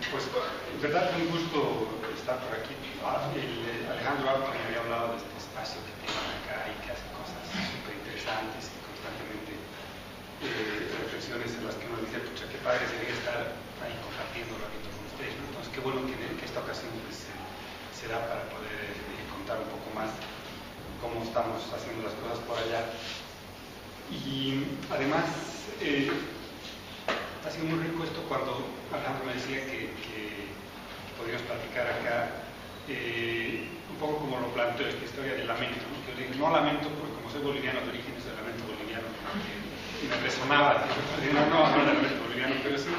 Pues en verdad es un gusto estar por aquí. Alejandro Arpa me había hablado de este espacio que tienen acá y que hace cosas súper interesantes y constantemente reflexiones en las que uno dice, pucha, qué padre sería estar ahí compartiendo un ratito con ustedes, ¿no? Entonces qué bueno que esta ocasión pues, se da para poder contar un poco más cómo estamos haciendo las cosas por allá. Y además ha sido muy rico esto cuando Alejandro me decía que podríamos platicar acá un poco como lo planteó esta historia del lamento, ¿no? Que yo le dije, no lamento porque como soy boliviano de origen, es el lamento boliviano, y me resonaba, no el lamento boliviano, pero sí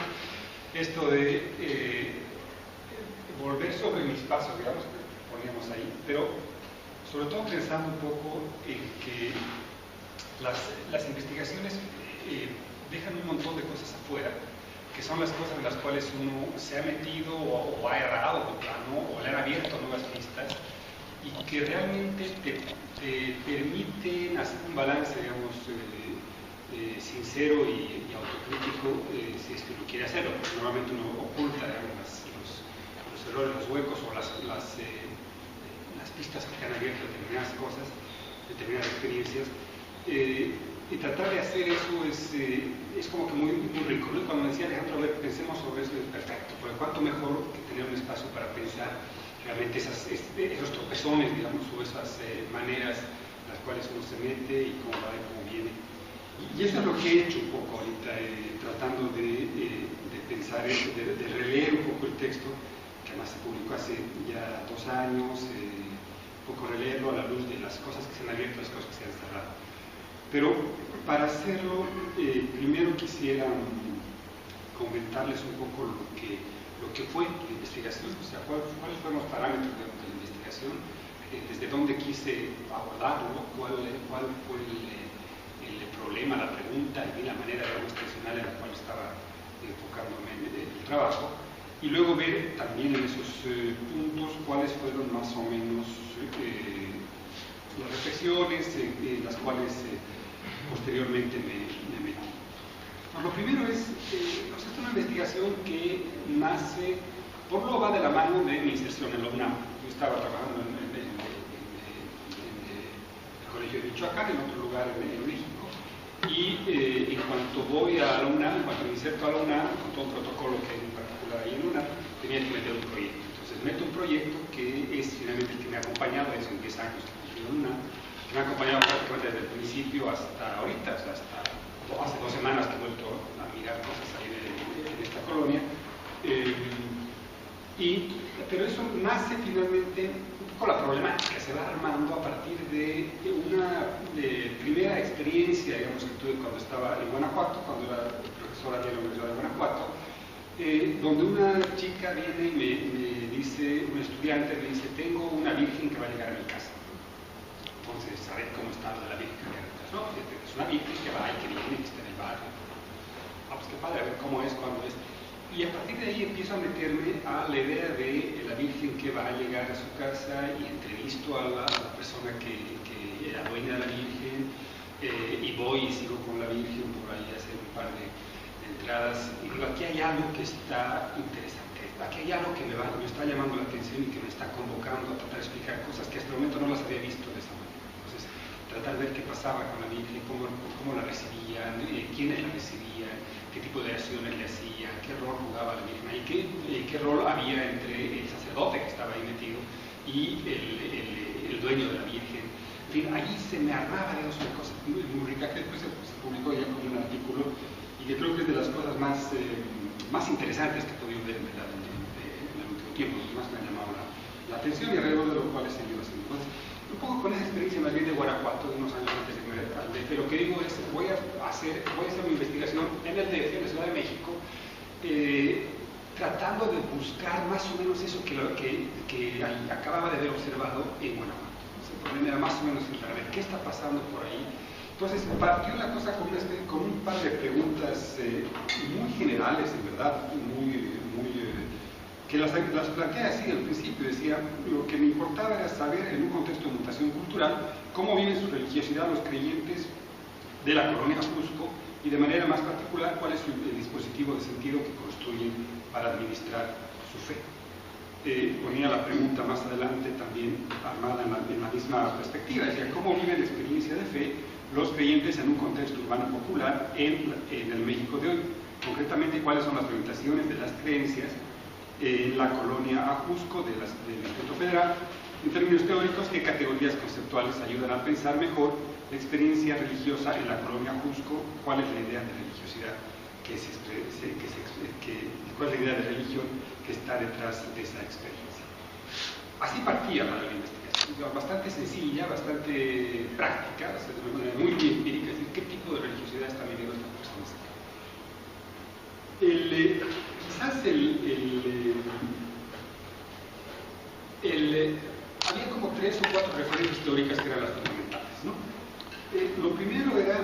esto de volver sobre mis pasos, digamos, que poníamos ahí, pero sobre todo pensando un poco en que las investigaciones dejan un montón de cosas afuera, que son las cosas en las cuales uno se ha metido o ha errado de plano, o le han abierto nuevas pistas, y que realmente te permiten hacer un balance, digamos, sincero y autocrítico, si es que uno quiere hacerlo, porque normalmente uno oculta, digamos, los errores, los huecos o las pistas que te han abierto determinadas cosas, determinadas experiencias. Y tratar de hacer eso es como que muy rico, ¿no? Cuando me decía Alejandro, a ver, pensemos sobre eso, es perfecto, porque cuánto mejor que tener un espacio para pensar realmente esos tropezones, digamos, o esas maneras en las cuales uno se mete y cómo va y cómo viene. Y eso es lo que he hecho un poco ahorita, tratando de pensar eso, de releer un poco el texto, que además se publicó hace ya 2 años, un poco releerlo a la luz de las cosas que se han abierto, las cosas que se han cerrado. Pero para hacerlo, primero quisiera comentarles un poco lo que fue la investigación, o sea, cuáles fueron los parámetros de la investigación, desde dónde quise abordarlo, cuál fue el problema, la pregunta y la manera intencional en la cual estaba enfocándome en el trabajo, y luego ver también en esos puntos cuáles fueron más o menos las reflexiones en las cuales posteriormente me metí. Bueno, lo primero es, esta es una investigación que nace, por lo va de la mano de mi inserción en la UNAM. Yo estaba trabajando en el Colegio de Michoacán, en otro lugar en México, y en cuanto voy a la UNAM, en cuanto me inserto a la UNAM, con todo un protocolo que hay en particular ahí en la UNAM, tenía que meter un proyecto. Entonces meto un proyecto que es finalmente el que me ha acompañado desde 10 años en la UNAM, que me ha acompañado prácticamente desde el principio hasta ahorita, o sea, hasta hace 2 semanas que he vuelto a mirar cosas ahí en esta colonia. Pero eso nace finalmente con la problemática, se va armando a partir de una primera experiencia, digamos, que tuve cuando estaba en Guanajuato, cuando era profesora de la Universidad de Guanajuato, donde una chica viene y me dice, un estudiante me dice, tengo una virgen que va a llegar a mi casa. Entonces, saber cómo está lo de la Virgen, ¿no? Es una Virgen que va y que viene, que está en el barrio. Pues qué padre, a ver cómo es, cuándo es. Y a partir de ahí empiezo a meterme a la idea de la Virgen que va a llegar a su casa y entrevisto a la persona que era dueña de la Virgen, y voy y sigo con la Virgen por ahí a hacer un par de entradas. Y digo, aquí hay algo que está interesante, aquí hay algo que me está llamando la atención y que me está convocando a tratar de explicar cosas que hasta el momento no las había visto de esa manera. Tratar de ver qué pasaba con la Virgen, cómo la recibían, quiénes la recibían, qué tipo de acciones le hacían, qué rol jugaba la Virgen y qué rol había entre el sacerdote que estaba ahí metido y el dueño de la Virgen. En fin, ahí se me armaba de una cosa muy rica que después se publicó ya como un artículo y que creo que es de las cosas más interesantes que he podido ver en el último tiempo, que más me ha llamado la atención y alrededor de lo cual he seguido haciendo cosas. Un poco con esa experiencia más bien de Guanajuato, de unos años antes de que me al DF, lo que digo es, voy a hacer una investigación en el DF, en la Ciudad de México, tratando de buscar más o menos eso que acababa de haber observado en Guanajuato. El problema era más o menos para ver qué está pasando por ahí. Entonces partió la cosa con un par de preguntas muy generales, en verdad, que las planteé así al principio. Decía, lo que me importaba era saber, en un contexto de mutación cultural, cómo viven su religiosidad los creyentes de la colonia Cusco y de manera más particular cuál es el dispositivo de sentido que construyen para administrar su fe. Ponía la pregunta más adelante también armada en la misma perspectiva, decía, ¿cómo viven la experiencia de fe los creyentes en un contexto urbano popular en el México de hoy? Concretamente, ¿cuáles son las limitaciones de las creencias en la colonia Ajusco del Distrito Federal? En términos teóricos, ¿qué categorías conceptuales ayudan a pensar mejor la experiencia religiosa en la colonia Ajusco? ¿Cuál es la idea de religiosidad cuál es la idea de religión que está detrás de esa experiencia? Así partía la investigación, bastante sencilla, bastante práctica, de una manera muy empírica, es decir, ¿qué tipo de religiosidad están viviendo estas personas acá? Quizás había como 3 o 4 referencias teóricas que eran las fundamentales, ¿no? Lo primero era,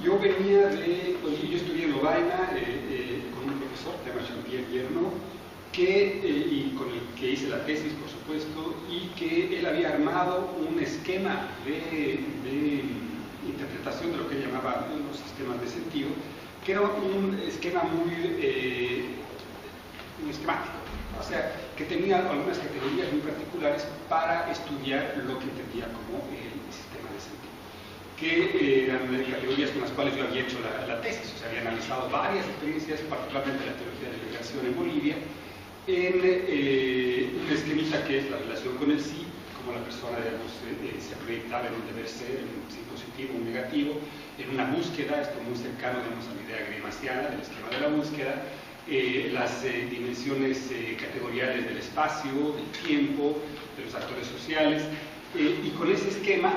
yo venía yo estudié en Lovaina con un profesor, que se llama Jean-Pierre Vierno, y con el que hice la tesis, por supuesto, y que él había armado un esquema de interpretación de lo que él llamaba los sistemas de sentido, que era un esquema muy esquemático, o sea, que tenía algunas categorías muy particulares para estudiar lo que entendía como el sistema de sentido, que eran categorías con las cuales yo había hecho la tesis, o sea, había analizado varias experiencias, particularmente la teología de la liberación en Bolivia, en una esquemita que es la relación con el sí, como la persona, digamos, se proyectaba en un deber ser, en un sí positivo, un negativo, en una búsqueda, esto muy cercano, digamos, a la idea grimasiana del esquema de la búsqueda, las dimensiones categoriales del espacio, del tiempo, de los actores sociales, y con ese esquema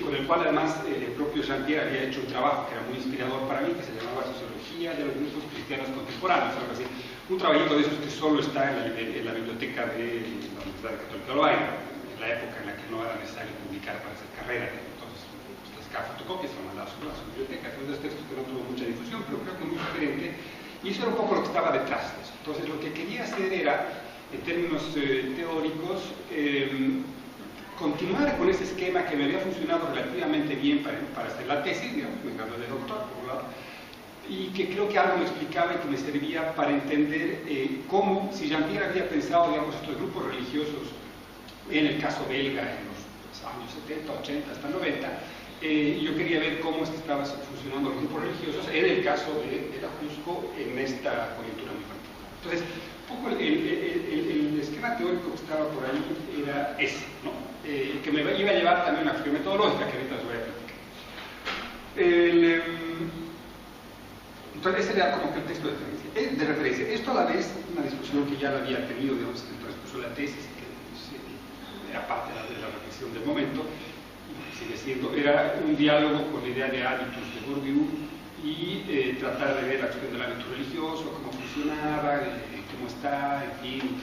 con el cual además el propio Jean-Pierre había hecho un trabajo que era muy inspirador para mí, que se llamaba Sociología de los grupos cristianos contemporáneos, algo así. Un trabajito de esos que solo está en la biblioteca de la Universidad Católica de Lovaina, en la época en la que no era necesario publicar para hacer carrera, entonces pues, cada fotocopia se mandaba a su biblioteca, fue un texto que no tuvo mucha difusión, pero creo que muy diferente, y eso era un poco lo que estaba detrás de eso. Entonces lo que quería hacer era, en términos teóricos, continuar con ese esquema que me había funcionado relativamente bien para hacer la tesis, digamos, me gradué de doctor, por un lado, y que creo que algo me explicaba y que me servía para entender cómo, si Jean-Pierre había pensado, digamos, estos grupos religiosos, en el caso belga, en los años 70, 80, hasta 90, yo quería ver cómo es que estaban funcionando los grupos religiosos en el caso de Ajusco en esta coyuntura muy particular. Entonces, un poco el esquema teórico que estaba por ahí era ese, ¿no? Que me iba a llevar también a una figura metodológica que ahorita les voy a platicar. Entonces, ese era como que el texto de referencia. Esto a la vez, una discusión que ya la había tenido, digamos, en el transcurso de la tesis, que era parte de la reflexión del momento, sigue siendo, era un diálogo con la idea de hábitos de Bourdieu y tratar de ver la cuestión del hábito religioso, cómo funcionaba, cómo está, en fin,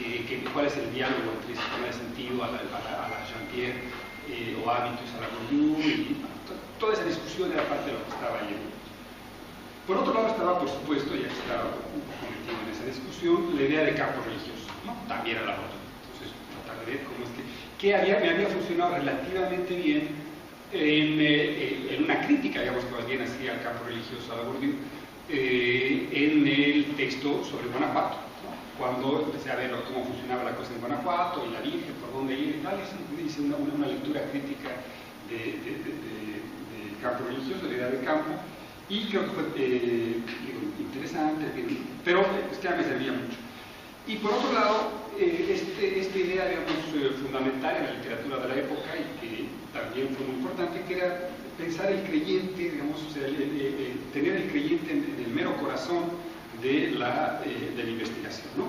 cuál es el diálogo entre el sistema de sentido a la Jean-Pierre o hábitos a la Bourdieu, y toda esa discusión era parte de lo que estaba ahí. Por otro lado estaba, por supuesto, ya que estaba un poco metido en esa discusión, la idea de campo religioso, ¿no? También era la otra. Entonces, tratar de ver cómo es que me había funcionado relativamente bien en una crítica, digamos, que más bien hacía al campo religioso a la Bourdieu, en el texto sobre Guanajuato, ¿no? Cuando empecé a ver cómo funcionaba la cosa en Guanajuato, y la Virgen, por dónde ir y tal, hice una lectura crítica del campo religioso, de la idea del campo, y creo que fue interesante, pero es que me servía mucho. Y por otro lado, esta idea, digamos, fundamental en la literatura de la época, y que también fue muy importante, que era pensar el creyente, digamos, o sea, tener el creyente en el mero corazón de la investigación, ¿no?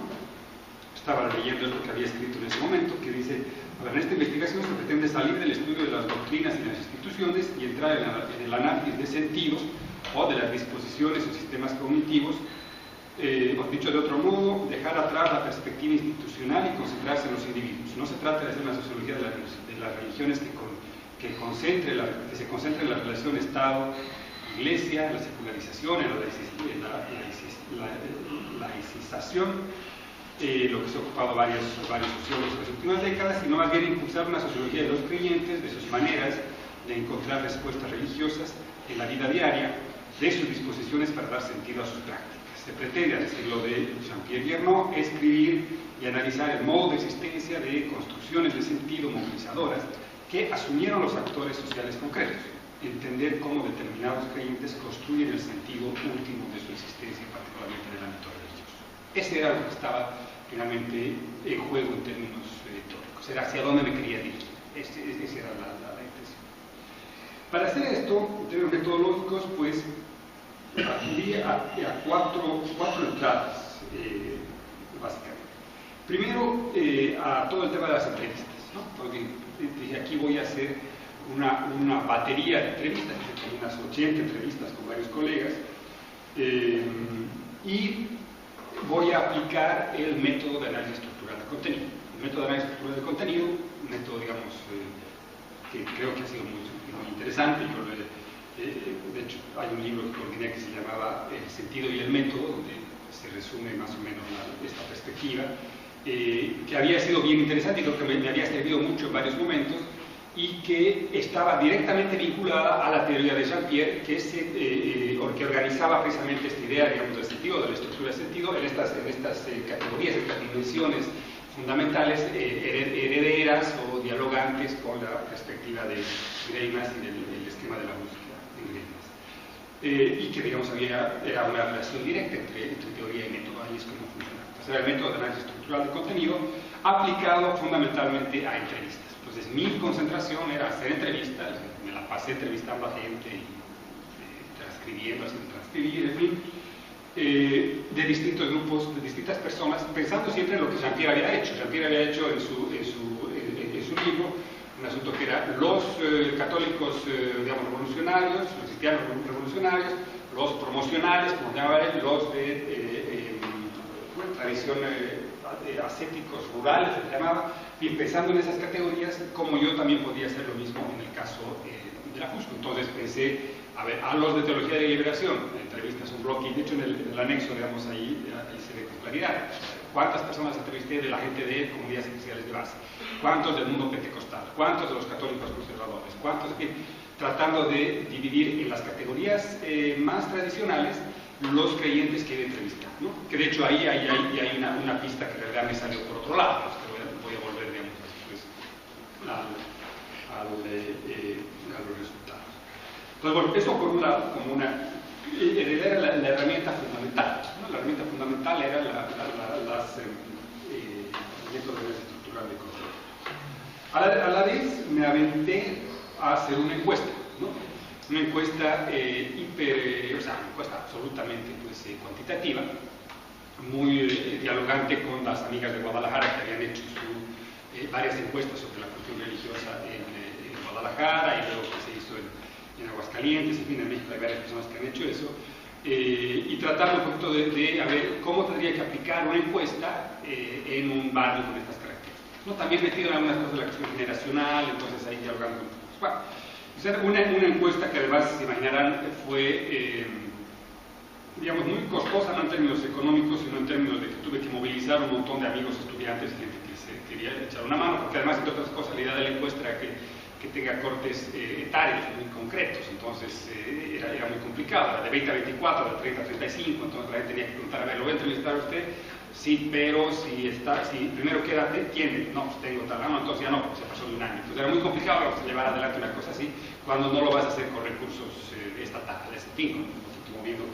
Estaba leyendo esto que había escrito en ese momento, que dice, a ver, en esta investigación se pretende salir del estudio de las doctrinas y las instituciones y entrar en el análisis de sentidos o de las disposiciones o sistemas cognitivos, o dicho de otro modo, dejar atrás la perspectiva institucional y concentrarse en los individuos. No se trata de hacer una sociología de las religiones que se concentre en la relación Estado-Iglesia, en la secularización, en la laicización, lo que se ha ocupado varios sociólogos en las últimas décadas, sino más bien impulsar una sociología de los creyentes, de sus maneras de encontrar respuestas religiosas en la vida diaria de sus disposiciones para dar sentido a sus prácticas. Se pretende, al estilo de Jean-Pierre Guerneau, escribir y analizar el modo de existencia de construcciones de sentido movilizadoras que asumieron los actores sociales concretos, entender cómo determinados creyentes construyen el sentido último de su existencia, particularmente en el ámbito religioso. Ese era lo que estaba finalmente en juego en términos teóricos, era hacia dónde me quería dirigir. Esa era la intención. Para hacer esto, en términos metodológicos, pues acudí a cuatro entradas, básicamente. Primero, a todo el tema de las entrevistas, ¿no? Porque dije, aquí voy a hacer una batería de entrevistas, unas 80 entrevistas con varios colegas, y voy a aplicar el método de análisis estructural de contenido. El método de análisis estructural de contenido, un método, digamos, que creo que ha sido muy interesante. De hecho, hay un libro que coordiné que se llamaba El sentido y el método, donde se resume más o menos esta perspectiva, que había sido bien interesante y creo que me había servido mucho en varios momentos, y que estaba directamente vinculada a la teoría de Jean-Pierre, que organizaba precisamente esta idea, digamos, del sentido, de la estructura del sentido, en estas categorías, estas dimensiones fundamentales, herederas o dialogantes con la perspectiva de Greimas y del esquema de la música de Greimas. Y que, digamos, era una relación directa entre teoría y método. Ahí es como funcionaba. Entonces, era el método de análisis estructural de contenido aplicado fundamentalmente a entrevistas. Entonces, mi concentración era hacer entrevistas, me la pasé entrevistando a gente, transcribiendo, haciendo transcribir, en fin, de distintos grupos, de distintas personas, pensando siempre en lo que Jean-Pierre había hecho. Jean-Pierre había hecho en su libro un asunto que era los católicos, digamos, revolucionarios, los cristianos revolucionarios, los promocionales, como se llamaba él, los de tradición ascéticos rurales, se llamaba, y pensando en esas categorías, como yo también podía hacer lo mismo en el caso de la Cusco. Entonces pensé, a los de Teología de Liberación, entrevistas un bloque, y de hecho en el anexo, digamos, ahí se ve con claridad. ¿Cuántas personas entrevisté de la gente de comunidades eclesiales de base? ¿Cuántos del mundo pentecostal? ¿Cuántos de los católicos conservadores? ¿Cuántos? Tratando de dividir en las categorías más tradicionales los creyentes que he de entrevistar, ¿no? Que de hecho ahí hay una pista que en realidad me salió por otro lado, pues, que voy a volver, digamos, después a los resultados. Entonces, bueno, eso como una era la herramienta fundamental, ¿no? La herramienta fundamental era el método de estructural de contenido. A la vez me aventé a hacer una encuesta, ¿no? Una encuesta una encuesta absolutamente cuantitativa, muy dialogante con las amigas de Guadalajara que habían hecho varias encuestas sobre la cuestión religiosa en Guadalajara, y luego que se hizo en Aguascalientes, en fin, en México hay varias personas que han hecho eso, y tratando un poquito de a ver cómo tendría que aplicar una encuesta en un barrio con estas características, ¿no? También metido en algunas cosas de la cuestión generacional, entonces ahí dialogando un poco. Bueno, una encuesta que además, se imaginarán, fue, digamos, muy costosa, no en términos económicos, sino en términos de que tuve que movilizar un montón de amigos estudiantes, gente que se quería echar una mano, porque además, entre otras cosas, la idea de la encuesta era que tenga cortes etarios muy concretos, entonces era muy complicado, era de 20 a 24, de 30 a 35, entonces la gente tenía que preguntar, a ver, ¿lo voy a entrevistar a usted? Sí, pero si primero quédate, ¿tiene? No, pues tengo tal, no, entonces ya no, porque se pasó de un año. Entonces era muy complicado llevar adelante una cosa así, cuando no lo vas a hacer con recursos estatales, en fin, un poquito moviendo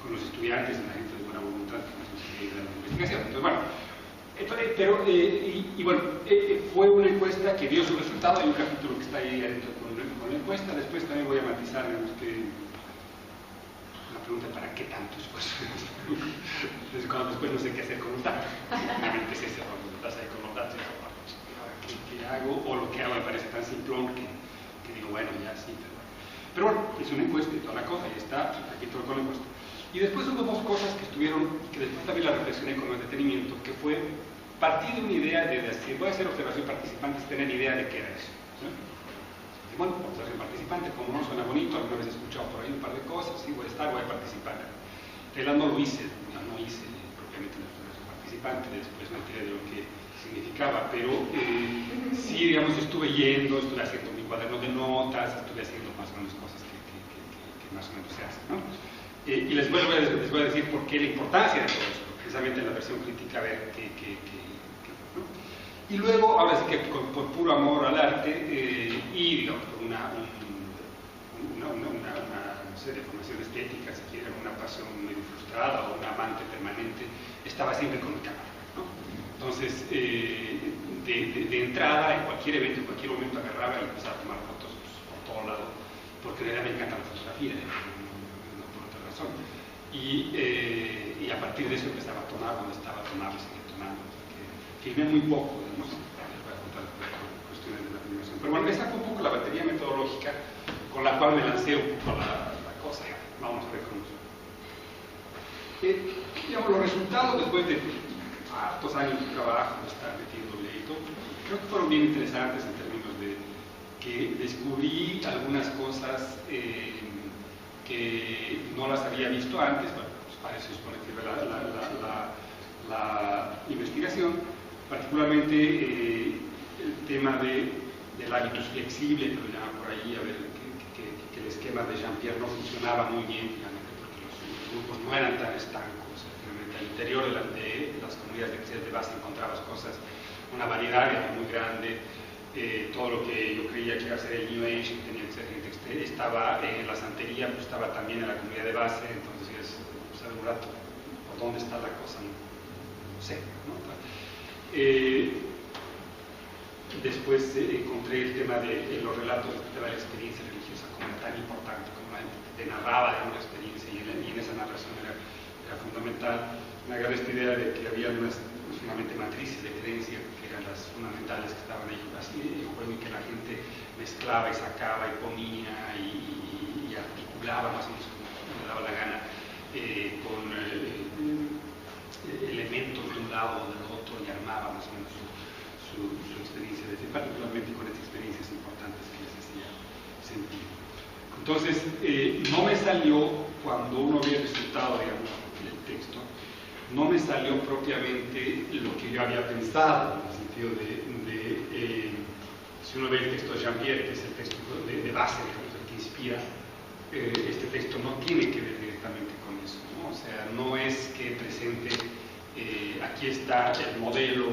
con los estudiantes y la gente de buena voluntad que nos sigue dando investigación. Entonces, bueno, fue una encuesta que dio su resultado. Hay un capítulo que está ahí adentro con la encuesta. Después también voy a matizar, digamos, que la pregunta para qué tanto esfuerzo. Entonces, cuando después no sé qué hacer con los datos, realmente es ese, cuando estás ahí con los datos, ¿qué hago? O lo que hago me parece tan simplón que digo, bueno, ya sí, pero bueno, es una encuesta y toda la cosa, y está aquí todo con la encuesta. Y después hubo dos cosas que después también la reflexioné con más detenimiento, que fue partir de una idea de decir, voy a hacer observación participante, tener idea de qué era eso, ¿no? Y bueno, observación participante, como no suena bonito, alguna vez he escuchado por ahí un par de cosas, sí, voy a participar. No lo hice, no hice propiamente una observación participante, después me enteré de lo que significaba, pero sí, digamos, estuve haciendo mi cuaderno de notas, estuve haciendo más o menos cosas que más o menos se hacen, ¿no? Y les voy a decir por qué la importancia de todo esto, precisamente en la versión crítica, a ver ¿no? Y luego, ahora sí que por puro amor al arte y digamos, por una serie de formación estética, si quieren, una pasión medio frustrada o un amante permanente, estaba siempre con mi cámara, ¿no? Entonces, de entrada, en cualquier evento, en cualquier momento agarraba y empezaba a tomar fotos pues, por todo lado, porque en realidad me encanta la fotografía, no por otra razón. Y a partir de eso empezaba a tomar, cuando estaba tomando y seguía tomando. Filmé muy poco, no sé, para contar cuestiones de la filmación. Pero bueno, esa fue un poco la batería metodológica con la cual me lancé un poco la cosa. Vamos a ver cómo digamos, los resultados después de hartos años de trabajo, de estar metiéndole y todo, creo que fueron bien interesantes en términos de que descubrí algunas cosas que no las había visto antes. Bueno, pues para eso supone que la investigación, particularmente el tema del hábitus flexible, que lo llaman por ahí, a ver, que el esquema de Jean-Pierre no funcionaba muy bien, finalmente, porque los grupos no eran tan estancos. Finalmente, al interior de las comunidades de creencias de base encontrabas cosas, una variedad muy grande. Todo lo que yo creía que iba a ser el New Age, que tenía que ser gente que estaba en la santería, pues estaba también en la comunidad de base. Entonces, pues, un rato, ¿por dónde está la cosa? No sé, ¿no? Después encontré el tema de los relatos de la experiencia religiosa como tan importante, como la gente te narraba de una experiencia y en esa narración era fundamental. Me agarré esta idea de que había unas finalmente matrices de creencia que eran las fundamentales que estaban ahí así en juego, y que la gente mezclaba y sacaba y ponía y articulaba más o menos como le daba la gana con elementos de un lado o del otro, y armaba más o menos su experiencia de fe, particularmente con estas experiencias importantes que les hacía sentir. Entonces, no me salió, cuando uno ve el resultado, digamos, del texto, no me salió propiamente lo que yo había pensado, en el sentido de si uno ve el texto de Jean-Pierre, que es el texto de base, digamos, el que inspira, este texto no tiene que ver directamente con eso, ¿no? O sea, no es que presente, aquí está el modelo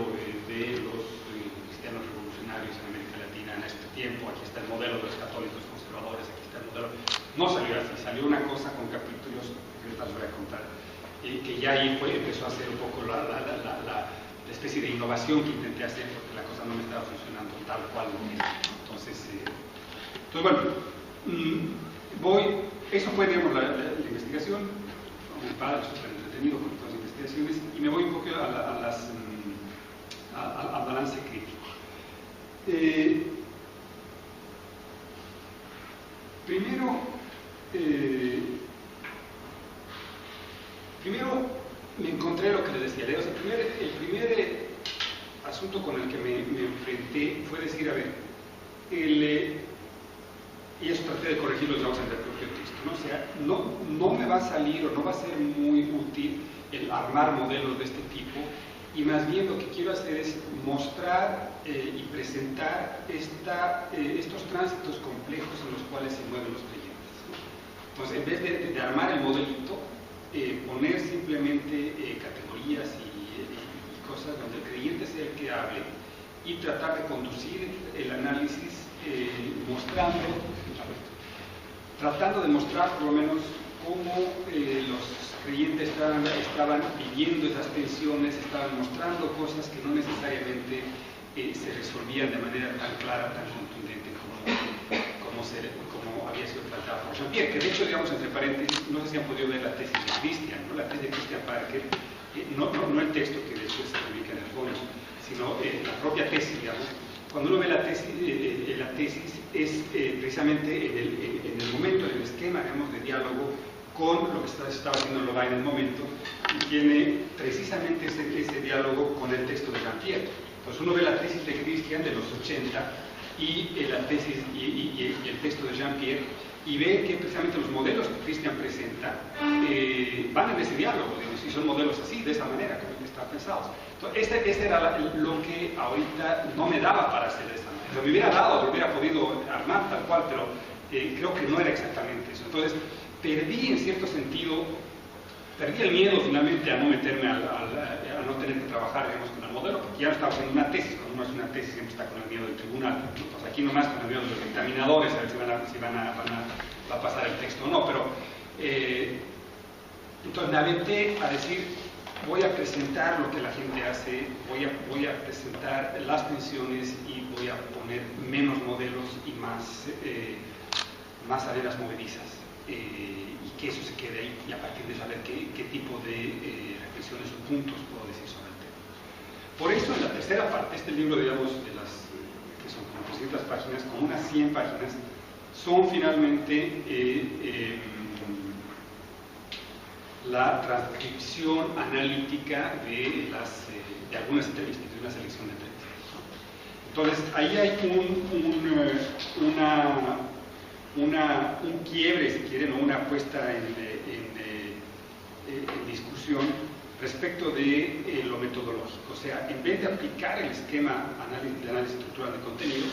de los cristianos revolucionarios en América Latina en este tiempo, aquí está el modelo de los católicos conservadores, aquí está el modelo. No salió así, salió una cosa con capítulos que ahorita les voy a contar, que ya ahí empezó a hacer un poco la especie de innovación que intenté hacer, porque la cosa no me estaba funcionando tal cual. Entonces bueno, eso fue, digamos, la investigación. Muy padre, súper entretenido con todas las investigaciones, y me voy un poco al balance crítico. Primero me encontré lo que les decía. El primer asunto con el que me enfrenté fue decir, a ver, y eso traté de corregirlo, digamos, en el propio texto, ¿no? O sea, no me va a salir o no va a ser muy útil el armar modelos de este tipo, y más bien lo que quiero hacer es mostrar y presentar estos tránsitos complejos en los cuales se mueven los creyentes, ¿no? Entonces, en vez de armar el modelito, poner simplemente categorías y cosas donde el creyente sea el que hable, y tratar de conducir el análisis tratando de mostrar por lo menos cómo los creyentes estaban viviendo esas tensiones, estaban mostrando cosas que no necesariamente se resolvían de manera tan clara, tan contundente como había sido tratado por Jean-Pierre, que de hecho, digamos, entre paréntesis, no sé si han podido ver la tesis de Christian, ¿no? La tesis de Christian Parker, no el texto que después se publica en el fondo, sino la propia tesis, digamos. Cuando uno ve la tesis es precisamente en el momento, en el esquema, digamos, de diálogo con lo que estaba haciendo Lobá en el momento, y tiene precisamente ese diálogo con el texto de Jean-Pierre. Entonces uno ve la tesis de Christian de los 80 y la tesis y el texto de Jean-Pierre, y ve que precisamente los modelos que Christian presenta van en ese diálogo, digamos, y son modelos así, de esa manera, como el están pensados. Entonces, este era lo que ahorita no me daba para hacer de esta manera. Me hubiera dado, lo hubiera podido armar tal cual, pero creo que no era exactamente eso. Entonces, perdí en cierto sentido, perdí el miedo finalmente a no meterme, a no tener que trabajar, digamos, con el modelo, porque ya no estaba haciendo una tesis. Cuando uno hace una tesis siempre está con el miedo del tribunal. Entonces, aquí nomás con el miedo de los dictaminadores, a ver si va a pasar el texto o no. Pero, entonces me aventé a decir, voy a presentar lo que la gente hace, voy a presentar las tensiones y voy a poner menos modelos y más arenas movedizas, y que eso se quede ahí, y a partir de saber qué tipo de reflexiones o puntos puedo decir sobre el tema. Por eso en la tercera parte, este libro, digamos, de las que son como 300 páginas, como unas 100 páginas, son finalmente la transcripción analítica de algunas entrevistas, de una selección de entrevistas. Entonces, ahí hay un quiebre, si quieren, o una puesta en discusión respecto de lo metodológico. O sea, en vez de aplicar el esquema de análisis estructural de contenido,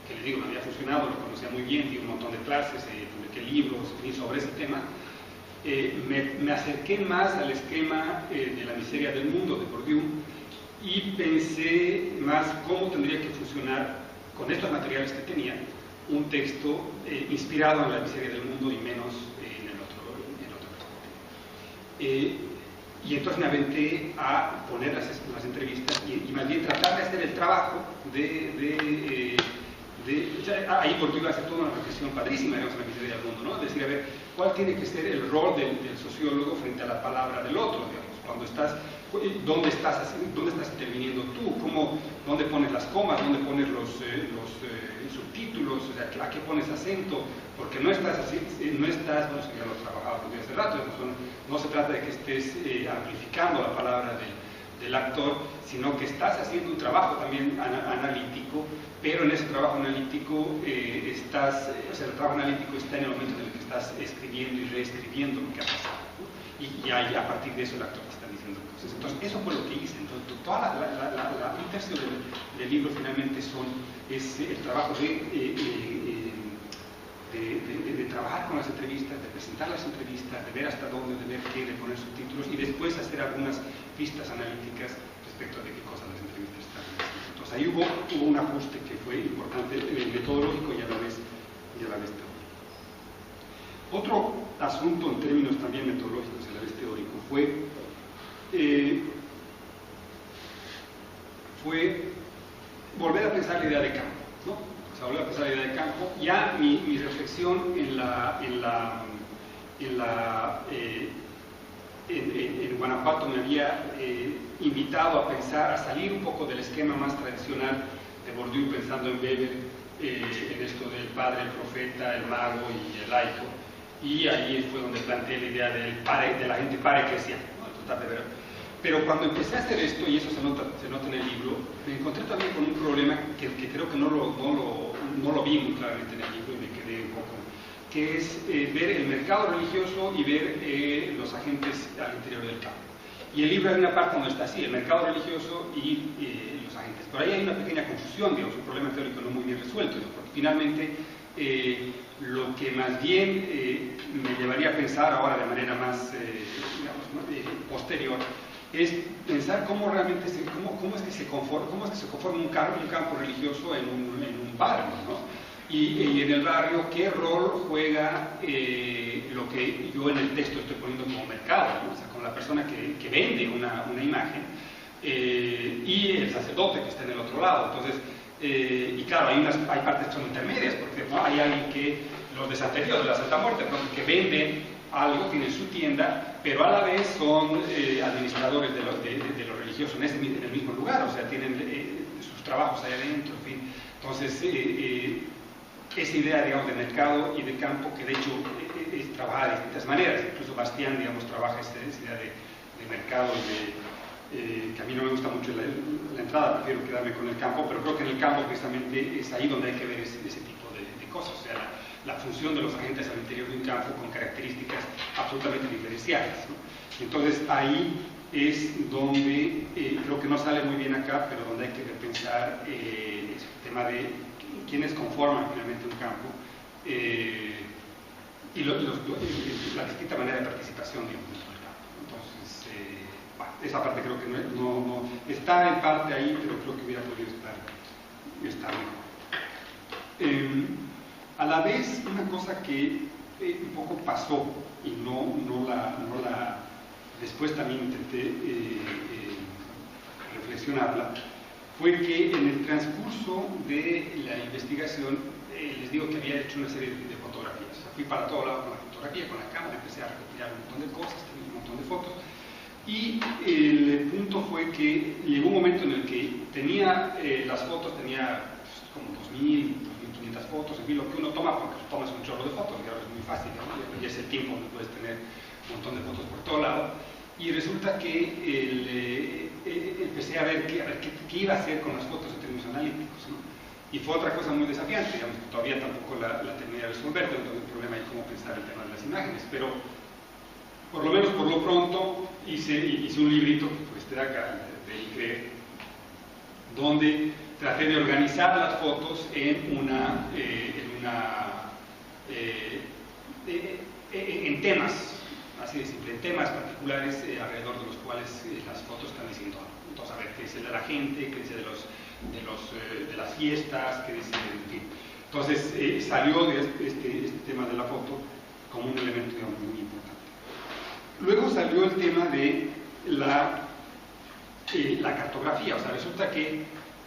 que les digo, me había funcionado, lo conocía muy bien, di un montón de clases, publiqué libros sobre ese tema, me acerqué más al esquema de la miseria del mundo de Bourdieu y pensé más cómo tendría que funcionar con estos materiales que tenía un texto inspirado en la miseria del mundo y menos en otro perspectiva. Y entonces me aventé a poner las entrevistas y más bien tratar de hacer el trabajo ahí Bourdieu iba a hacer toda una reflexión padrísima, digamos, en la miseria del mundo, ¿no? Decir, a ver, ¿cuál tiene que ser el rol del sociólogo frente a la palabra del otro, digamos? Cuando estás, ¿dónde estás interviniendo tú? ¿Dónde pones las comas? ¿Dónde pones los subtítulos? O sea, ¿a qué pones acento? Porque no estás, bueno, eso ya lo trabajaba Bourdieu hace rato, no se trata de que estés amplificando la palabra del actor, sino que estás haciendo un trabajo también analítico, pero en ese trabajo analítico el trabajo analítico está en el momento en el que estás escribiendo y reescribiendo lo que ha pasado, ¿no? Y ahí, a partir de eso el actor te está diciendo cosas. Entonces, eso fue lo que hice. Entonces, un tercio del libro finalmente es el trabajo de trabajar con las entrevistas, de presentar las entrevistas, de ver hasta dónde, de ver qué, de poner subtítulos y después hacer algunas pistas analíticas respecto de qué cosas las entrevistas están diciendo. Entonces ahí hubo un ajuste que fue importante, metodológico y a la vez teórico. Otro asunto en términos también metodológicos y a la vez teórico fue volver a pensar la idea de campo, ¿no? O sea, volver a pensar la idea de campo. Ya mi reflexión en Guanajuato me había invitado a pensar, a salir un poco del esquema más tradicional de Bourdieu, pensando en Weber, en esto del padre, el profeta, el mago y el laico, y ahí fue donde planteé la idea de la gente para eclesial, ¿no? Pero cuando empecé a hacer esto, y eso se nota en el libro, me encontré también con un problema que creo que no lo vi muy claramente en el libro y me quedé un poco, que es ver el mercado religioso y ver los agentes al interior del campo. Y el libro hay una parte donde está así, el mercado religioso y los agentes. Por ahí hay una pequeña confusión, digamos, un problema teórico no muy bien resuelto, ¿no? Porque finalmente lo que más bien me llevaría a pensar ahora de manera más, posterior, es pensar cómo realmente cómo es que se conforma un campo religioso en un barrio, ¿no? Y en el barrio, ¿qué rol juega lo que yo en el texto estoy poniendo como mercado, ¿no? O sea, con la persona que vende una imagen y el sacerdote que está en el otro lado. Entonces, y claro, hay partes que son intermedias, porque ¿no? Hay alguien que, los de Santería, de la Santa Muerte, que venden algo, tienen su tienda, pero a la vez son administradores de lo religioso en el mismo lugar, o sea, tienen sus trabajos allá adentro, en fin. Entonces, esa idea, digamos, de mercado y de campo, que de hecho es trabajada de distintas maneras, incluso Bastián, digamos, trabaja esa idea de mercado que a mí no me gusta mucho la entrada, prefiero quedarme con el campo, pero creo que en el campo precisamente es ahí donde hay que ver ese tipo de cosas, o sea, la función de los agentes al interior de un campo con características absolutamente diferenciadas, ¿no? Entonces ahí es donde, creo que no sale muy bien acá, pero donde hay que repensar el tema de quiénes conforman finalmente un campo y la distinta manera de participación, digamos, dentro del campo. Entonces, bueno, esa parte creo que no está en parte ahí, pero creo que hubiera podido estar mejor. A la vez, una cosa que un poco pasó y no la después también intenté reflexionarla, fue que en el transcurso de la investigación les digo que había hecho una serie de fotografías. O sea, fui para todo lado con la fotografía, con la cámara, empecé a recopilar un montón de cosas, tenía un montón de fotos. Y el punto fue que llegó un momento en el que tenía las fotos, tenía como 2.000, 2.500 fotos, en fin, lo que uno toma, porque tomas un chorro de fotos, y ahora es muy fácil, ¿no? Y es el tiempo donde puedes tener un montón de fotos por todo lado. Y resulta que empecé a ver qué iba a hacer con las fotos en términos analíticos, ¿no? Y fue otra cosa muy desafiante, digamos, que todavía tampoco la terminé de resolver, pero entonces el problema es cómo pensar el tema de las imágenes. Pero, por lo menos por lo pronto, hice un librito, que fue este de acá, de ICREER, donde traté de organizar las fotos en temas, así de simple, en temas particulares alrededor de los cuales las fotos están diciendo algo. Entonces, a ver, qué dice de la gente, qué dice de las fiestas, qué dice, en fin. Entonces, salió de este tema de la foto como un elemento, digamos, muy importante. Luego salió el tema de la cartografía. O sea, resulta que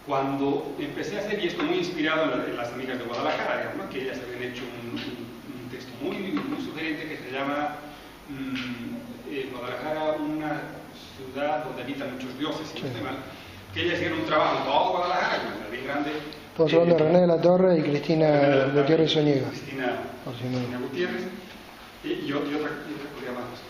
cuando empecé a hacer, y esto muy inspirado en las amigas de Guadalajara, digamos, ¿no? Que ellas habían hecho un texto muy sugerente que se llama Guadalajara, una ciudad donde habitan muchos dioses, si no estoy mal. Que ellas hicieron un trabajo en todo Guadalajara, una bien grande. Estamos hablando de René de la Torre y Cristina Gutiérrez Zúñiga. Cristina Gutiérrez. Y otra podría más,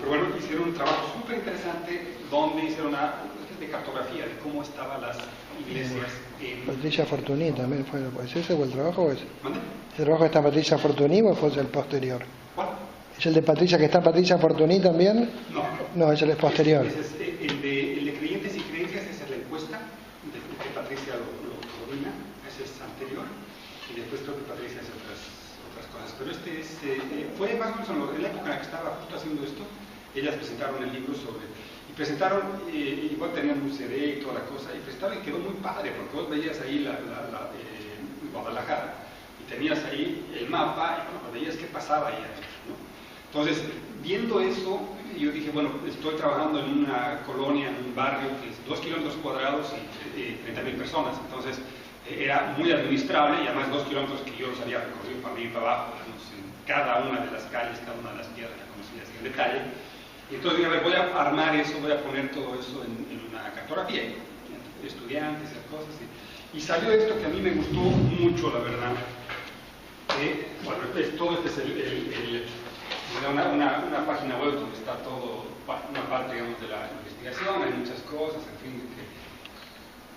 pero bueno, hicieron un trabajo súper interesante donde hicieron una especie de cartografía de cómo estaban las iglesias en... Patricia Fortuny también fue. ¿Es ese o el trabajo o ese? ¿Mande? ¿El trabajo está Patricia Fortuny o fue el posterior? ¿Cuál? ¿Es el de Patricia que está Patricia Fortuny también? No, es el posterior. El de creyentes y creencias, esa es la encuesta que Patricia lo domina, ese es anterior, y después creo que Patricia hace otras cosas. Pero fue más o menos en la época en la que estaba justo haciendo esto, ellas presentaron el libro y presentaron, igual tenían un CD y toda la cosa, y presentaron y quedó muy padre, porque vos veías ahí Guadalajara, y tenías ahí el mapa, y bueno, veías qué pasaba ahí adentro, ¿no? Entonces, viendo eso, yo dije, bueno, estoy trabajando en una colonia, en un barrio que es 2 kilómetros cuadrados y 30.000 personas, entonces era muy administrable, y además 2 kilómetros que yo los había recorrido para arriba y para abajo, digamos, en cada una de las calles, cada una de las piedras que conocía así en detalle. Y entonces dije, a ver, voy a armar eso, voy a poner todo eso en una cartografía, estudiantes y cosas. Y salió esto que a mí me gustó mucho, la verdad. Bueno, todo este es una página web donde está todo, una parte, digamos, de la investigación, hay muchas cosas, en fin,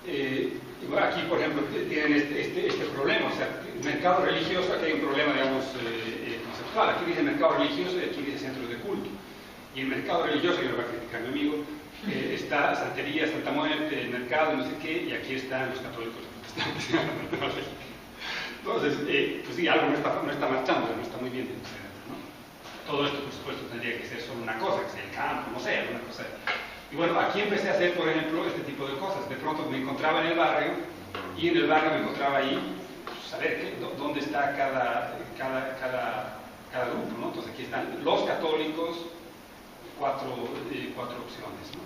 y bueno, aquí, por ejemplo, tienen este problema, o sea, mercado religioso, aquí hay un problema, digamos, conceptual. Aquí dice mercado religioso y aquí dice centros de culto. Y el mercado religioso, yo lo voy a criticar a mi amigo, está Santería, Santa Muerte, el mercado, no sé qué, y aquí están los católicos y protestantes. Entonces, pues sí, algo no está marchando, no está muy bien, ¿no? Todo esto, por supuesto, tendría que ser solo una cosa, que sea el campo, no sé, alguna cosa. Y bueno, aquí empecé a hacer, por ejemplo, este tipo de cosas. De pronto me encontraba en el barrio, y en el barrio me encontraba ahí, pues, saber dónde está cada grupo, ¿no? Entonces aquí están los católicos, cuatro opciones, ¿no?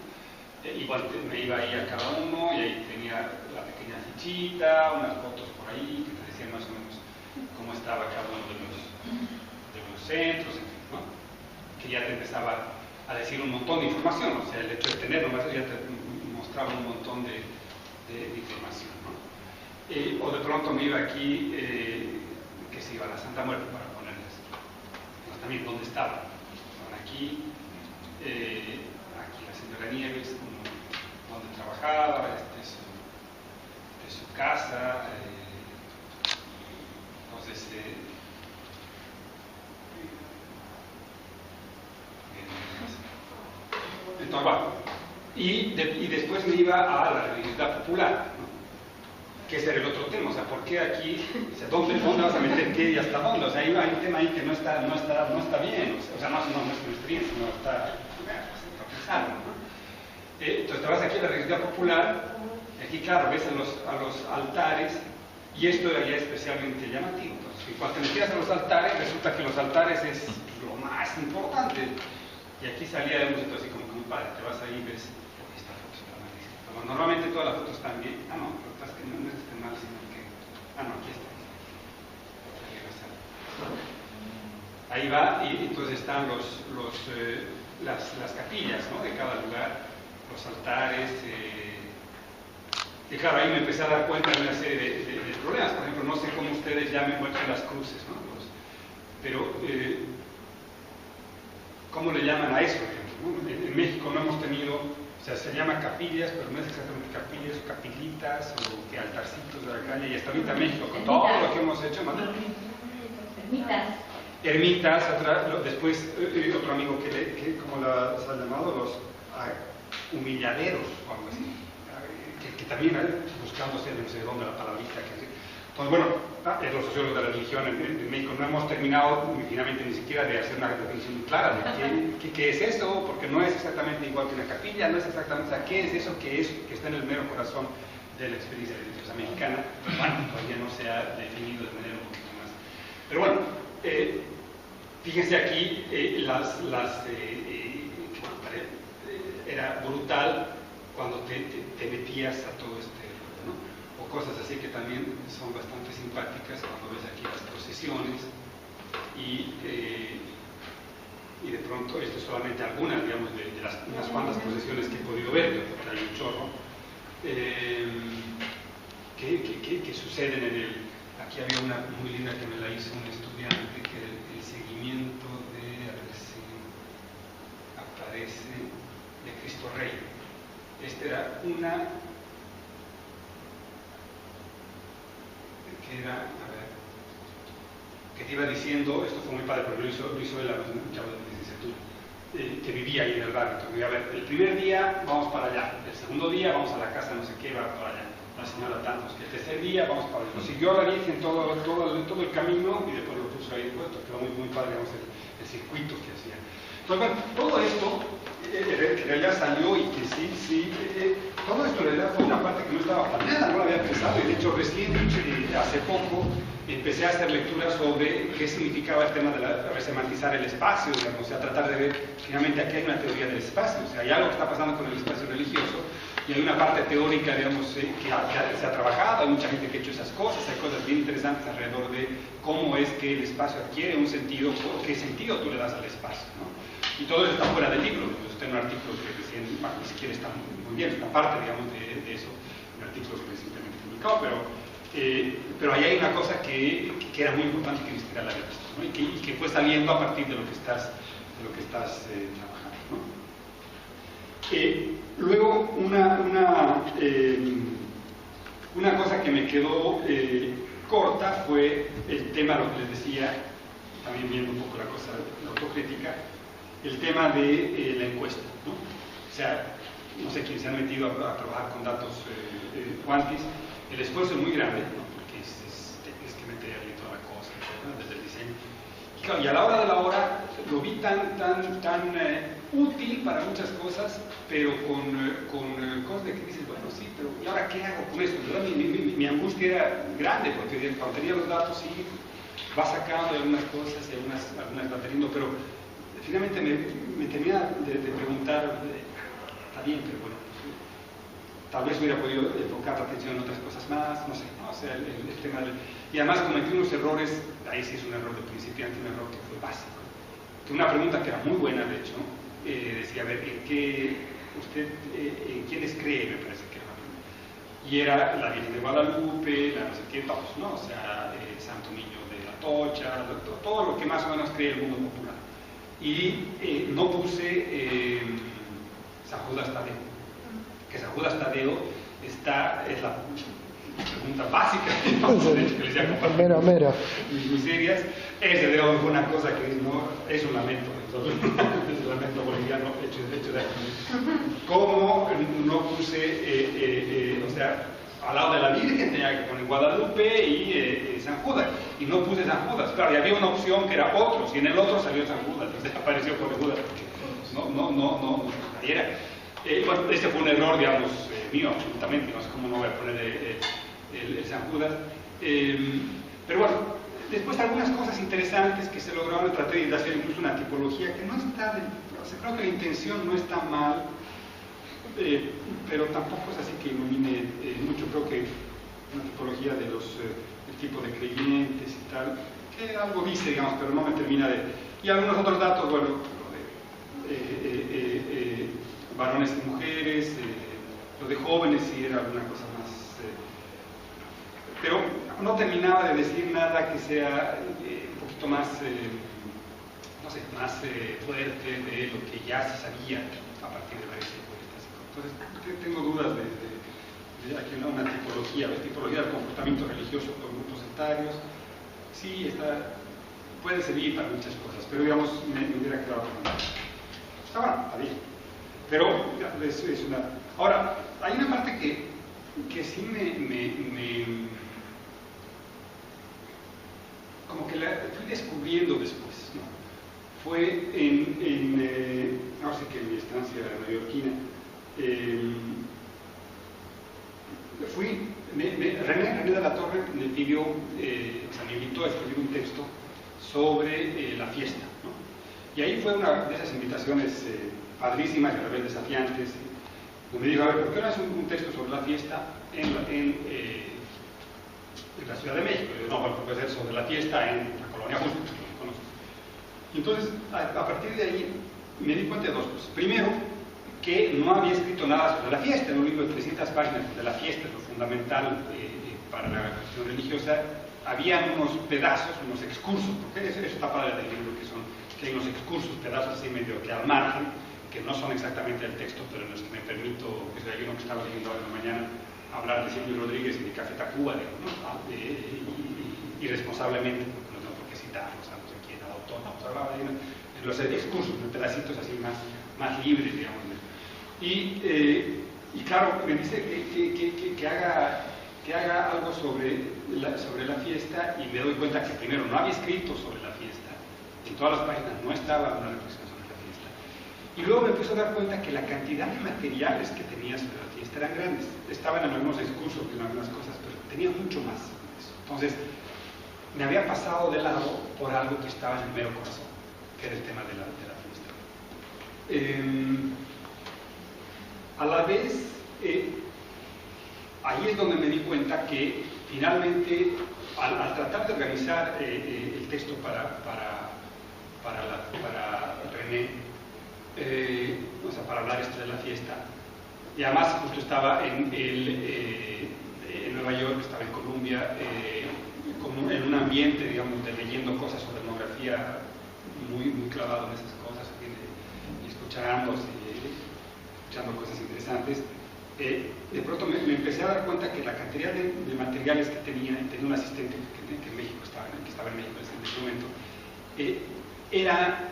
Igual me iba ahí a cada uno, y ahí tenía la pequeña fichita, unas fotos por ahí, que te decían más o menos cómo estaba cada uno de los centros, en fin, ¿no? Que ya te empezaba a decir un montón de información, o sea, el hecho de tener nomás ya te mostraba un montón de información, ¿no? O de pronto me iba aquí, que se iba a la Santa Muerte para ponerles, pues, también dónde estaba. Aquí la señora Nieves, donde trabajaba, su casa, entonces Entonces, bueno, y después me iba a la religiosidad popular, ¿no? Que ese era el otro tema, o sea, ¿por qué aquí? O sea, ¿dónde vas a meter qué y hasta dónde? O sea, hay un tema ahí que no está bien, o sea, no es una experiencia, no está pensando, ¿no? Entonces te vas aquí a la religiosidad popular, aquí claro, ves a los altares, y esto era ya especialmente llamativo. Entonces, cuando te metías a los altares, resulta que los altares es lo más importante. Y aquí salía de un sitio así como muy padre, te vas ahí y ves, esta foto está malísima. Normalmente todas las fotos están bien. Ah, no, pero es que no es que esté mal, sino que... Ah, no, aquí está. Ahí va, y entonces están las capillas, ¿no? De cada lugar, los altares. Y claro, ahí me empecé a dar cuenta de una serie de problemas. Por ejemplo, no sé cómo ustedes llamen las cruces, ¿no? Pero... ¿cómo le llaman a eso? En México no hemos tenido, o sea, se llama capillas, pero no es exactamente capillas, o capillitas, o que altarcitos de la calle, y hasta ahorita México, con todo lo que hemos hecho, ¿no? Ermitas, después otro amigo que ¿cómo se ha llamado? Los humilladeros, o algo así, que también buscándose no sé dónde la palabrita, entonces, bueno, los sociólogos de la religión en México no hemos terminado finalmente ni siquiera de hacer una definición clara de qué es eso, porque no es exactamente igual que una capilla, no es exactamente, o sea, qué es eso que está en el mero corazón de la experiencia religiosa mexicana. Bueno, todavía no se ha definido de manera un poquito más. Pero bueno, fíjense aquí, era brutal cuando te metías a todo este, ¿no? O cosas así que también son bastante simpáticas cuando ves aquí las procesiones y de pronto, esto es solamente algunas, digamos, de unas cuantas procesiones que he podido ver, porque hay un chorro, que suceden en el... Aquí había una muy linda que me la hizo un estudiante, que era el seguimiento de, a ver si aparece, de Cristo Rey. Esta era una... que te iba diciendo, esto fue muy padre porque lo hizo él a un chavo de licenciatura, que vivía ahí en el barrio. Entonces, a ver, el primer día vamos para allá, el segundo día vamos a la casa no sé qué, va para allá, la señora tantos, que el tercer día vamos para allá. Lo siguió la Virgen todo el camino y después lo puso ahí puesto, quedó muy padre, digamos, el circuito que hacía. Entonces, bueno, todo esto en realidad salió y que sí, todo esto en realidad fue una parte que no estaba planeada, no lo había pensado, y de hecho recién, hace poco, empecé a hacer lecturas sobre qué significaba el tema de resemantizar el espacio, digamos, o sea, tratar de ver, finalmente aquí hay una teoría del espacio, o sea, hay algo que está pasando con el espacio religioso, y hay una parte teórica, digamos, que se ha trabajado, hay mucha gente que ha hecho esas cosas, hay cosas bien interesantes alrededor de cómo es que el espacio adquiere un sentido, qué sentido tú le das al espacio, ¿no? Y todo eso está fuera del libro, está en un artículo que recién, bueno, ni siquiera está muy bien, está parte, digamos, de eso, en artículos recientemente publicados, pero ahí hay una cosa que era muy importante que visitar la revista, ¿no? y que fue saliendo a partir de lo que estás trabajando, ¿no? Luego, una cosa que me quedó corta fue el tema, lo que les decía, también viendo un poco la cosa, la autocrítica, el tema de la encuesta, ¿no? O sea, no sé quiénes se han metido a trabajar con datos cuantis, el esfuerzo es muy grande, ¿no? Porque tienes que meter ahí toda la cosa, ¿no? Desde el diseño. Y, claro, y a la hora de la hora lo vi tan útil para muchas cosas, pero con cosas de que dices, bueno, sí, pero ¿y ahora qué hago con esto? Mi angustia era grande, porque cuando tenía los datos, sí, va sacando algunas cosas y algunas va teniendo, pero finalmente me tenía de preguntar, está bien, pero bueno, tal vez hubiera podido enfocar la atención en otras cosas más, no sé, ¿no? O sea, el tema y además cometí unos errores, ahí sí es un error de principiante, un error que fue básico. Que una pregunta que era muy buena, de hecho, decía, a ver, ¿en quiénes cree? Me parece que era una pregunta. Y era la Virgen de Guadalupe, la no sé qué, todos, ¿no? O sea, el Santo Niño de la Tocha, todo lo que más o menos cree el mundo popular. Y no puse San Judas Tadeo, que San Judas Tadeo es la pregunta básica, que les voy a compartir mis miserias. Ese de una cosa que no, es un lamento. el lamento boliviano hecho de aquí. ¿Cómo no puse, o sea, al lado de la Virgen tenía que poner Guadalupe y San Judas, y no puse San Judas? Claro, y había una opción que era otros, y en el otro salió San Judas, entonces apareció por Judas, porque no era. Bueno, este fue un error, digamos, mío, absolutamente, no sé cómo no voy a poner el San Judas. Pero bueno, después algunas cosas interesantes que se lograron, traté de hacer incluso una tipología que no está, o sea, creo que la intención no está mal, pero tampoco es así que ilumine mucho. Creo que una tipología de los el tipo de creyentes y tal, que algo dice, digamos, pero no me termina de... Y algunos otros datos, bueno, varones y mujeres, lo de jóvenes sí era alguna cosa más, pero no terminaba de decir nada que sea un poquito más, no sé, más fuerte de lo que ya se sabía a partir de varias encuestas. Entonces tengo dudas de aquí una tipología del comportamiento religioso por grupos etarios. Sí, puede servir para muchas cosas, pero digamos, me hubiera quedado con una. Está bien. Pero es una... Ahora, hay una parte que sí como que la fui descubriendo después, ¿no? Fue ahora sí que en mi estancia neoyorquina, René de la Torre me pidió, o sea, me invitó a escribir un texto sobre la fiesta, ¿no? Y ahí fue una de esas invitaciones padrísimas y a la vez desafiantes, donde me dijo, a ver, ¿por qué no haces un texto sobre la fiesta en la Ciudad de México? Y yo, no, bueno, puede ser sobre la fiesta en la Colonia Justo, que no conozco. Y entonces, a partir de ahí, me di cuenta de dos cosas. Primero, que no había escrito nada sobre la fiesta. En un libro de 300 páginas de la fiesta, lo fundamental para la cuestión religiosa, había unos pedazos, unos excursos, porque eso está padre del libro, que hay unos excursos, pedazos así medio que al margen, que no son exactamente el texto, pero en los que me permito, pues hay uno que estaba leyendo ahora en la mañana, hablar de Silvio Rodríguez y de Café Tacuba, ¿no? Irresponsablemente, porque no tengo por qué citarlos, a no sé quién, al autor, no, hablaba de los discursos, de pedacitos así más libres, digamos. Y claro, me dice que haga algo sobre la fiesta, y me doy cuenta que primero no había escrito sobre la fiesta, en todas las páginas no estaba una reflexión sobre la fiesta, y luego me empiezo a dar cuenta que la cantidad de materiales que tenía sobre la fiesta eran grandes. Estaban en algunos discursos, en algunas cosas, pero tenía mucho más. Entonces, me había pasado de lado por algo que estaba en el mero corazón, que era el tema de la fiesta. A la vez, ahí es donde me di cuenta que finalmente, al tratar de organizar el texto para René, o sea, para hablar de la fiesta, y además justo estaba en Nueva York, estaba en Columbia, como en un ambiente, digamos, de leyendo cosas sobre etnografía, muy clavado en esas cosas, y escuchando cosas interesantes. De pronto me empecé a dar cuenta que la cantidad de materiales que tenía un asistente que en México que estaba en México en ese momento, era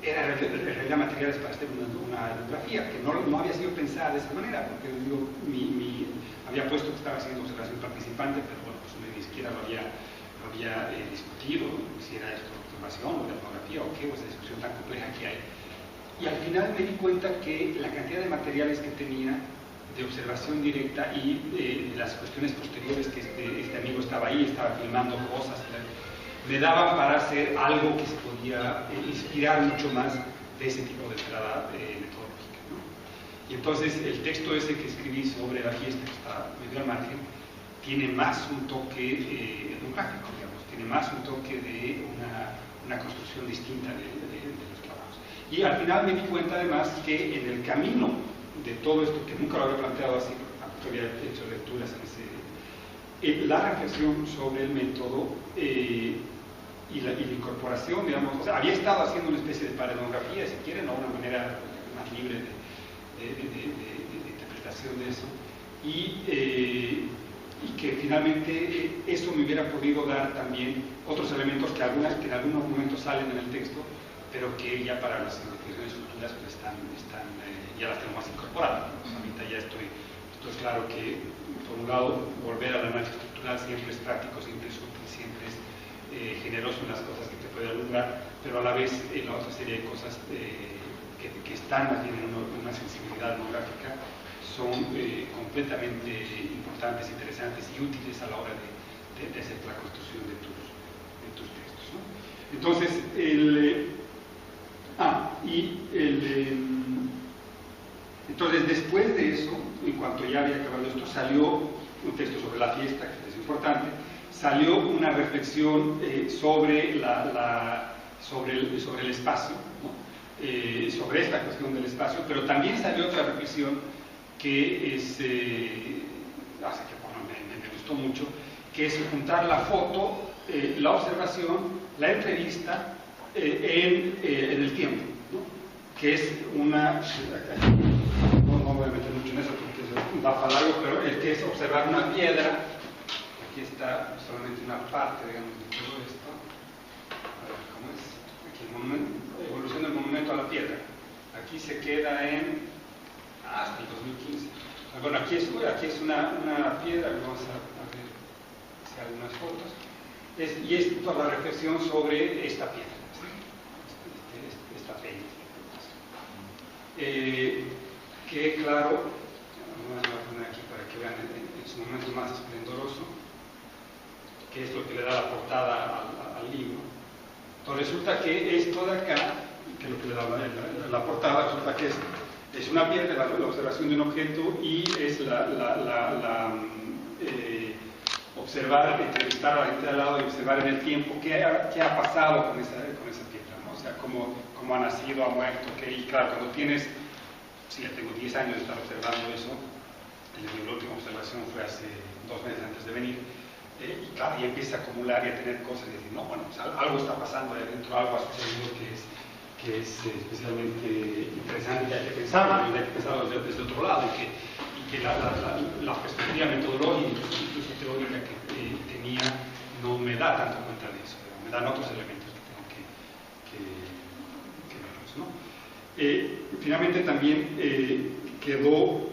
en realidad materiales para hacer una etnografía, que no había sido pensada de esa manera, porque digo, había puesto que estaba haciendo observación participante, pero bueno, pues ni siquiera lo había discutido, si era esto observación o de etnografía o qué, o esa discusión tan compleja que hay. Y al final me di cuenta que la cantidad de materiales que tenía de observación directa y las cuestiones posteriores que este amigo estaba ahí, estaba filmando cosas, me daban para hacer algo que se podía inspirar mucho más de ese tipo de entrada metodológica, ¿no? Y entonces el texto ese que escribí sobre la fiesta, que está medio al margen, tiene más un toque etnográfico, digamos, tiene más un toque de una construcción distinta de los trabajos. Y al final me di cuenta además que en el camino de todo esto, que nunca lo había planteado así, porque tampoco había hecho lecturas en la reflexión sobre el método y la incorporación, digamos, o sea, había estado haciendo una especie de parenografía, si quieren, o una manera más libre de interpretación de eso, y y que finalmente eso me hubiera podido dar también otros elementos que en algunos momentos salen en el texto, pero que ya para las investigaciones futuras pues ya las tengo más incorporadas. Ahorita ya esto es claro que, por un lado, volver al análisis estructural siempre es práctico, siempre es útil, siempre es generoso en las cosas que te puede alumbrar, pero a la vez en la otra serie de cosas que están más bien en una sensibilidad etnográfica son completamente importantes, interesantes y útiles a la hora de hacer la construcción de tus textos, ¿no? Entonces, entonces después de eso, en cuanto ya había acabado esto, salió un texto sobre la fiesta, que es importante, salió una reflexión sobre el espacio, ¿no? Sobre esta cuestión del espacio, pero también salió otra reflexión que es, me gustó mucho, que es juntar la foto, la observación, la entrevista en el tiempo, ¿no? Que es una, no voy a meter mucho en eso porque eso va para largo, pero el que es observar una piedra. Aquí está solamente una parte, digamos, de todo esto. A ver, ¿cómo es? Aquí el monumento, evolución del monumento a la piedra. Aquí se queda hasta el 2015. Bueno, aquí es una piedra, vamos a ver si hay algunas fotos. Y es toda la reflexión sobre esta piedra, esta peña. Que claro, vamos a poner aquí para que vean en su momento más esplendoroso, que es lo que le da la portada al libro. Entonces resulta que esto de acá, que es lo que le da la portada, resulta que es una piedra, la observación de un objeto, y es observar, entrevistar a la gente al lado y observar en el tiempo qué ha pasado con esa piedra, ¿no? O sea, cómo ha nacido, ha muerto, y claro, cuando tienes, ya tengo 10 años de estar observando eso, la última observación fue hace 2 meses antes de venir, y claro, y empieza a acumular y a tener cosas y decir, no, bueno, pues algo está pasando ahí adentro, algo ha sucedido que es especialmente interesante, que hay que pensarlo, y hay que pensarlo desde otro lado, y que la perspectiva metodológica, incluso teórica que tenía, no me da tanto cuenta de eso, me dan otros elementos que tengo que verlos, ¿no? Finalmente también quedó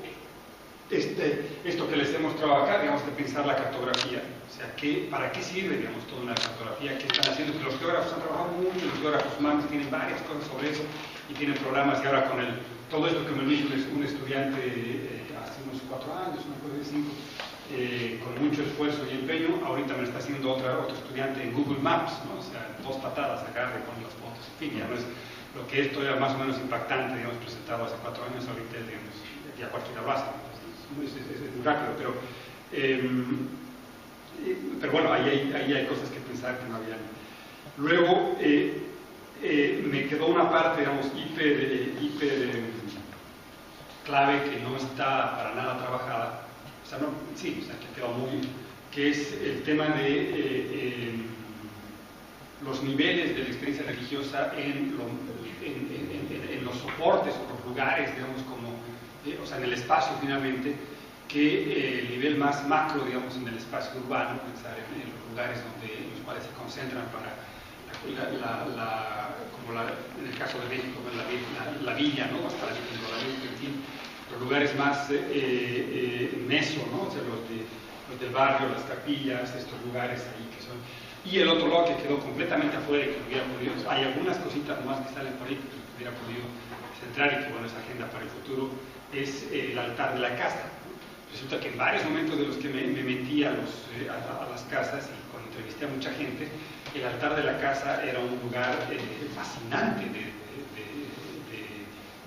esto que les he mostrado acá, digamos, de pensar la cartografía. O sea, ¿para qué sirve, digamos, toda una cartografía? ¿Qué están haciendo? Que los geógrafos han trabajado mucho, los geógrafos humanos tienen varias cosas sobre eso y tienen programas, y ahora con todo esto que me lo hizo un estudiante hace unos 4 años, una cosa de 5, con mucho esfuerzo y empeño, ahorita me lo está haciendo otro estudiante en Google Maps, ¿no? O sea, 2 patadas, agarre, pone las fotos, en fin, ya no es lo que esto era más o menos impactante, digamos, presentado hace 4 años, ahorita, digamos, ya cualquiera lo hace, es muy rápido, pero bueno, ahí hay cosas que pensar que no habían. Luego, me quedó una parte, digamos, hiper clave, que no está para nada trabajada, o sea, que quedó que es el tema de los niveles de la experiencia religiosa en los soportes o los lugares, digamos, o sea, en el espacio finalmente, que el nivel más macro, digamos, en el espacio urbano, pensar en los lugares en los cuales se concentran para en el caso de México, la villa, ¿no? Hasta la Virgen, en fin, los lugares más meso, ¿no? O sea, los del barrio, las capillas, estos lugares ahí que son. Y el otro lado que quedó completamente afuera y que hubiera podido, hay algunas cositas más que salen por ahí que hubiera podido centrar y que, bueno, es agenda para el futuro, es el altar de la casa. Resulta que en varios momentos de los que me metí a las casas y cuando entrevisté a mucha gente, el altar de la casa era un lugar fascinante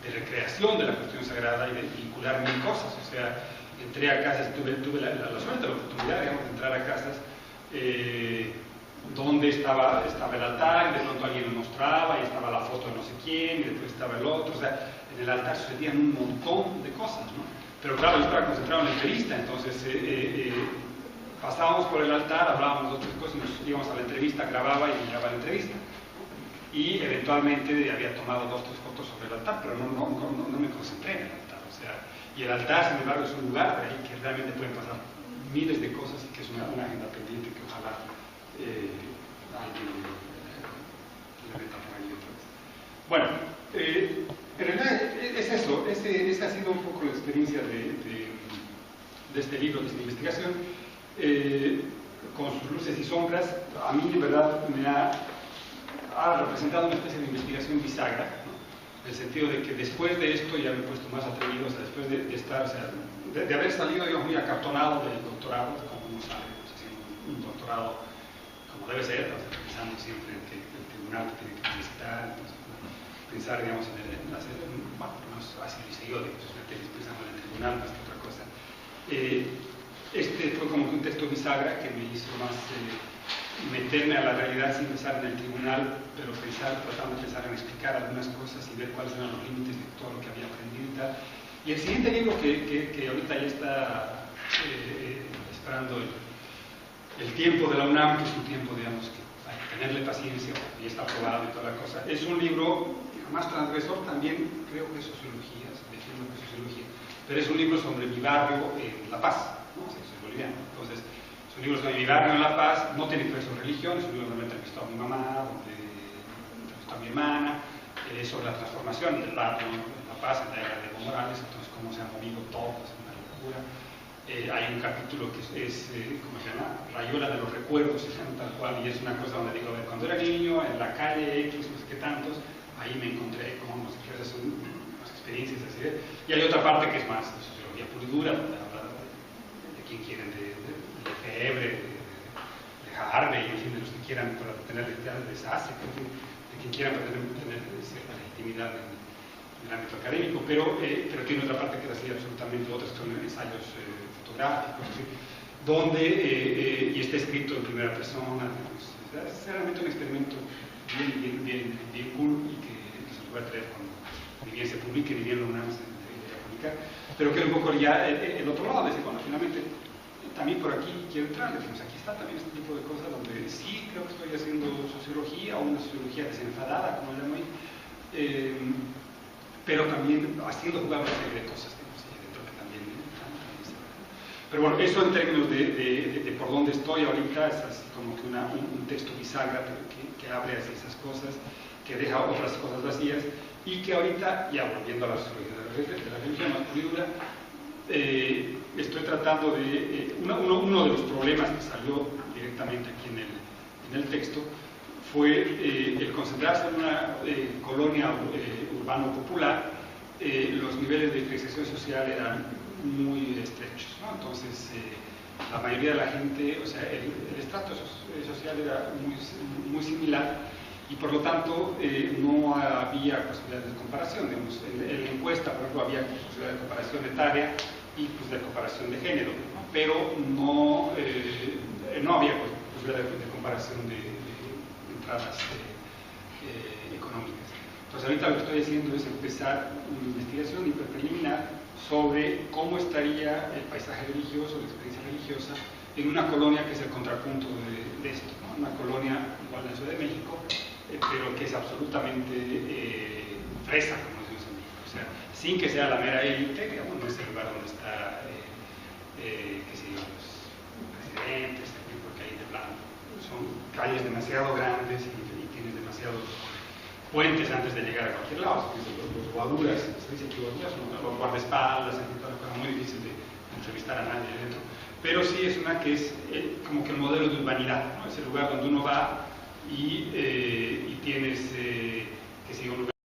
de recreación de la cuestión sagrada y de vincular mil cosas. O sea, entré a casas, tuve la suerte, la oportunidad, digamos, de entrar a casas donde estaba el altar, y de pronto alguien lo mostraba, y estaba la foto de no sé quién, y después estaba el otro. O sea, en el altar sucedían un montón de cosas, ¿no? Pero claro, yo estaba concentrado en la entrevista, entonces pasábamos por el altar, hablábamos de otras cosas, nos íbamos a la entrevista, grababa y miraba la entrevista. Y eventualmente había tomado 2 o 3 fotos sobre el altar, pero no me concentré en el altar. O sea, y el altar, sin embargo, es un lugar ahí que realmente pueden pasar miles de cosas y que es una agenda pendiente que ojalá alguien le meta por ahí otra vez. Bueno, en realidad es eso, esa ha sido un poco la experiencia de este libro, de esta investigación, con sus luces y sombras. A mí, de verdad, me ha representado una especie de investigación bisagra, ¿no? En el sentido de que después de esto ya me he puesto más atrevido, o sea, después de estar, o sea, de haber salido, digamos, muy acartonado del doctorado, como uno sabe, pues, haciendo un doctorado como debe ser, o sea, pensando siempre en que el tribunal te tiene que visitar, entonces, pensar, digamos, bueno, así lo hice yo, pensando en el tribunal más que otra cosa. Este fue como que un texto bisagra que me hizo más meterme a la realidad sin pensar en el tribunal, pero tratando de pensar en explicar algunas cosas y ver cuáles eran los límites de todo lo que había aprendido y tal. Y el siguiente libro que ahorita ya está esperando el tiempo de la UNAM, que es un tiempo, digamos, que hay que tenerle paciencia, y está aprobado y toda la cosa, es un libro más transgresor también, creo que es sociología, defiendo que es sociología, pero es un libro sobre mi barrio en La Paz, ¿no? O sea, soy boliviano, entonces es un libro sobre mi barrio en La Paz, no tiene que ver sobre religión, es un libro donde entrevistó a mi mamá, donde entrevistó a mi hermana, sobre la transformación del barrio en La Paz, en la era de Evo Morales, entonces cómo se han movido todos, es una locura. Hay un capítulo que es ¿cómo se llama? Rayuela de los recuerdos, se llama tal cual, y es una cosa donde digo, a ver, cuando era niño, en la calle X, no sé qué tantos, ahí me encontré con, no sé qué, son unas experiencias así, y hay otra parte que es más de sociología pura y dura, donde habla de quien quieren, de Lefebvre, de Harvey, en fin, de los que quieran para tener de Sassi, de quien quieran para tener cierta legitimidad en el ámbito académico, pero tiene otra parte que es así absolutamente, otras que son ensayos fotográficos, donde, y está escrito en primera persona, es realmente un experimento bien cool y que se lo voy a traer cuando ni bien se publique, ni bien lo UNAM se debería publicar, pero que es un poco ya el otro lado, decir, bueno, finalmente también por aquí quiero entrar, decimos, aquí está también este tipo de cosas donde sí creo que estoy haciendo sociología o una sociología desenfadada, como llamo ahí, pero también haciendo jugar una serie de cosas dentro que también se va. Pero bueno, eso en términos de por dónde estoy ahorita es así como que un texto bisagra que abre hacia esas cosas, que deja otras cosas vacías y que ahorita, ya volviendo a la sociología de la religión más pura y dura, estoy tratando de uno de los problemas que salió directamente aquí en el texto fue el concentrarse en una colonia urbano-popular. Los niveles de diferenciación social eran muy estrechos, ¿no? Entonces la mayoría de la gente, o sea, el estrato social era muy similar y por lo tanto no había posibilidades de comparación. Digamos, en la encuesta, por ejemplo, había posibilidad de comparación etaria y pues, de comparación de género, ¿no? Pero no había posibilidad de comparación de entradas económicas. Entonces ahorita lo que estoy haciendo es empezar una investigación hiperpreliminar sobre cómo estaría el paisaje religioso, la experiencia religiosa, en una colonia que es el contrapunto de esto, ¿no? Una colonia igual en la Ciudad de México, pero que es absolutamente fresa, como decimos en México, o sea, sin que sea la mera élite, digamos, no es el lugar donde está, qué sé yo, los presidentes, porque ahí de plano son calles demasiado grandes y tienes demasiados puentes antes de llegar a cualquier lado. Los guaduras, se dice que guaduras son los guardaespaldas, es muy difícil de entrevistar a nadie adentro. Pero sí es una que es como que el modelo de urbanidad, ¿no? Es el lugar donde uno va y tienes